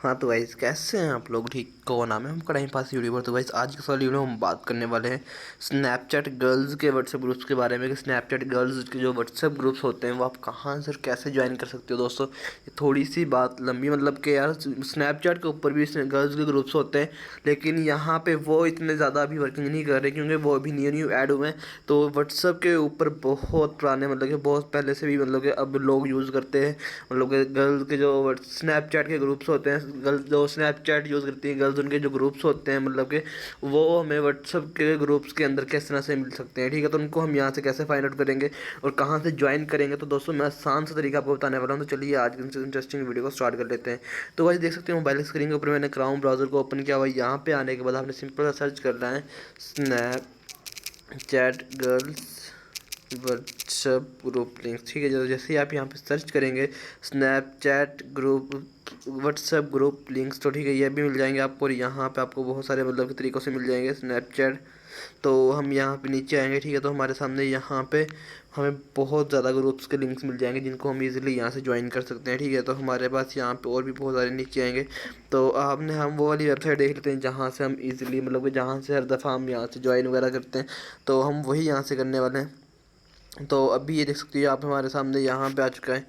हाँ तो गाइस कैसे हैं आप लोग। ठीक को नाम है हमका टाइम पास यूट्यूबर। तो गाइस आज के साल वीडियो में हम बात करने वाले हैं स्नैपचैट गर्ल्स के व्हाट्सएप ग्रुप्स के बारे में कि स्नैपचैट गर्ल्स के जो व्हाट्सएप ग्रुप्स होते हैं वो आप कहाँ से कैसे ज्वाइन कर सकते हो। दोस्तों ये थोड़ी सी बात लंबी, मतलब कि यार स्नैपचैट के ऊपर भी गर्ल्स के ग्रुप्स होते हैं, लेकिन यहाँ पे वो इतने ज़्यादा अभी वर्किंग नहीं कर रहे क्योंकि वो अभी न्यू ऐड हुए हैं। तो व्हाट्सएप के ऊपर बहुत पुराने, मतलब कि बहुत पहले से भी, मतलब कि अब लोग यूज़ करते हैं। मतलब कि गर्ल्स के जो स्नैपचैट के ग्रुप्स होते हैं, गर्ल्स जो स्नैपचैट यूज़ करती हैं गर्ल्स, उनके जो ग्रुप्स होते हैं, मतलब कि वो हमें व्हाट्सअप के ग्रुप्स के अंदर किस तरह से मिल सकते हैं। ठीक है, तो उनको हम यहाँ से कैसे फाइंड आउट करेंगे और कहाँ से ज्वाइन करेंगे। तो दोस्तों मैं आसान सा तरीका आपको बताने वाला हूँ। तो चलिए आज की इंटरेस्टिंग वीडियो को स्टार्ट कर लेते हैं। तो वैसे देख सकते हैं मोबाइल स्क्रीन के ऊपर मैंने क्राउन ब्राउज़र को ओपन किया हुआ। यहाँ पे आने के बाद आपने सिंपल सा सर्च करना है Snapchat girls WhatsApp group link. ठीक है, जैसे ही आप यहाँ पे सर्च करेंगे Snapchat group WhatsApp group links, तो ठीक है ये भी मिल जाएंगे आपको। और यहाँ पे आपको बहुत सारे मतलब के तरीक़ों से मिल जाएंगे स्नैपचैट। तो हम यहाँ पे नीचे आएंगे, ठीक है, तो हमारे सामने यहाँ पे हमें बहुत ज़्यादा ग्रुप्स के लिंक्स मिल जाएंगे जिनको हम इजीली यहाँ से ज्वाइन कर सकते हैं। ठीक है, तो हमारे पास यहाँ पे और भी बहुत सारे नीचे आएंगे। तो आपने हम वो वाली वेबसाइट देख लेते हैं जहाँ से हम इजीली, मतलब कि जहाँ से हर दफ़ा हम यहाँ से ज्वाइन वगैरह करते हैं। तो हम वही यहाँ से करने वाले हैं। तो अभी ये देख सकते हो आप हमारे सामने यहाँ पे आ चुका है।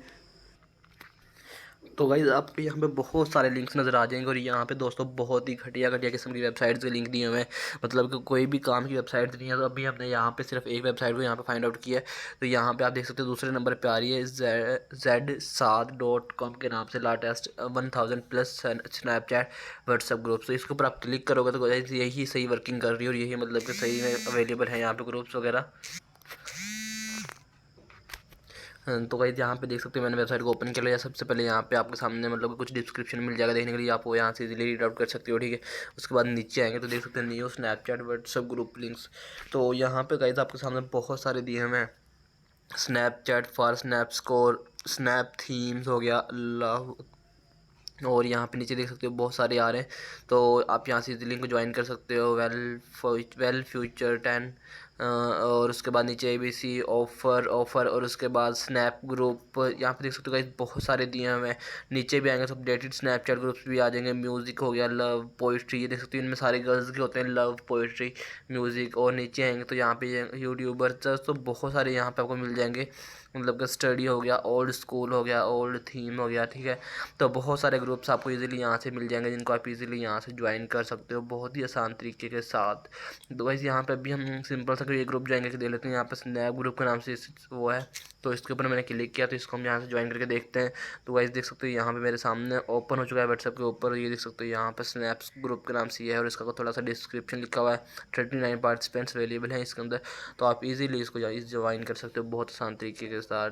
तो गाइज़ आपको यहाँ पे बहुत सारे लिंक्स नज़र आ जाएंगे और यहाँ पे दोस्तों बहुत ही घटिया घटिया किस्म की वेबसाइट्स के लिंक दिए हुए हैं, मतलब कि कोई भी काम की वेबसाइट नहीं है। तो अभी हमने यहाँ पे सिर्फ एक वेबसाइट को यहाँ पे फाइंड आउट किया है। तो यहाँ पे आप देख सकते हो दूसरे नंबर पे आ रही है ZSAD.com के नाम से लाटेस्ट 1000+ स्नैपचैट व्हाट्सएप ग्रुप्स। तो इसके ऊपर आप क्लिक करोगे तो यही सही वर्किंग कर रही है और यही मतलब कि सही में अवेलेबल है यहाँ पे ग्रुप्स वगैरह। तो गाइस यहाँ पे देख सकते हो मैंने वेबसाइट को ओपन कर लिया। सबसे पहले यहाँ पे आपके सामने मतलब कुछ डिस्क्रिप्शन मिल जाएगा देखने के लिए, आप वो यहाँ से इजीली रीड आउट कर सकते हो। ठीक है, उसके बाद नीचे आएंगे तो देख सकते हैं new Snapchat WhatsApp group links. तो यहाँ पे गाइस आपके सामने बहुत सारे दिए हुए हैं। Snapchat for snap score, snap themes हो गया, लव, और यहाँ पे नीचे देख सकते हो बहुत सारे आ रहे हैं। तो आप यहाँ से इस लिंक को ज्वाइन कर सकते हो। वेल फ्यूचर 10, और उसके बाद नीचे ABC ऑफ़र और उसके बाद स्नैप ग्रुप। यहाँ पे देख सकते हो गाइस बहुत सारे दिए हुए हैं। नीचे भी आएंगे तो अपडेटेड स्नैपचैट ग्रुप्स भी आ जाएंगे। म्यूज़िक हो गया, लव, पोइट्री, ये देख सकते हो इनमें सारे गर्ल्स के होते हैं, लव, पोइट्री, म्यूज़िक। और नीचे आएंगे तो यहाँ पे यूट्यूबर्स, तो बहुत सारे यहाँ पे आपको मिल जाएंगे। मतलब कि स्टडी हो गया, ओल्ड स्कूल हो गया, ओल्ड थीम हो गया। ठीक है, तो बहुत सारे ग्रुप्स आपको इजीली यहाँ से मिल जाएंगे जिनको आप इजीली यहाँ से ज्वाइन कर सकते हो बहुत ही आसान तरीके के साथ। तो वैसे यहाँ पे अभी हम सिंपल सा ये ग्रुप ज्वाइन करके देख लेते हैं। यहाँ पे स्नैप ग्रुप के नाम से वो है, तो इसके ऊपर मैंने क्लिक किया तो इसको हम यहाँ से ज्वाइन करके देखते हैं। तो वैसे देख सकते हो यहाँ पे मेरे सामने ओपन हो चुका है व्हाट्सएप के ऊपर। ये देख सकते हो यहाँ पर स्नैप्स ग्रुप के नाम से ये है और इसका थोड़ा सा डिस्क्रिप्शन लिखा हुआ है। 39 पार्टिसिपेंट्स अवेलेबल हैं इसके अंदर, तो आप इजीली इसको ज्वाइन कर सकते हो बहुत आसान तरीके के साथ।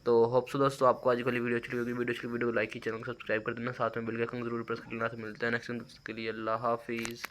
तो होप सो दोस्तों आपको आज वाली वीडियो अच्छी लगी। वीडियो को लाइक की, चैनल को सब्सक्राइब कर देना, साथ में बेल का आइकन जरूर प्रेस कर लेना। तो मिलते हैं नेक्स्ट के लिए। अल्लाह हाफिज़।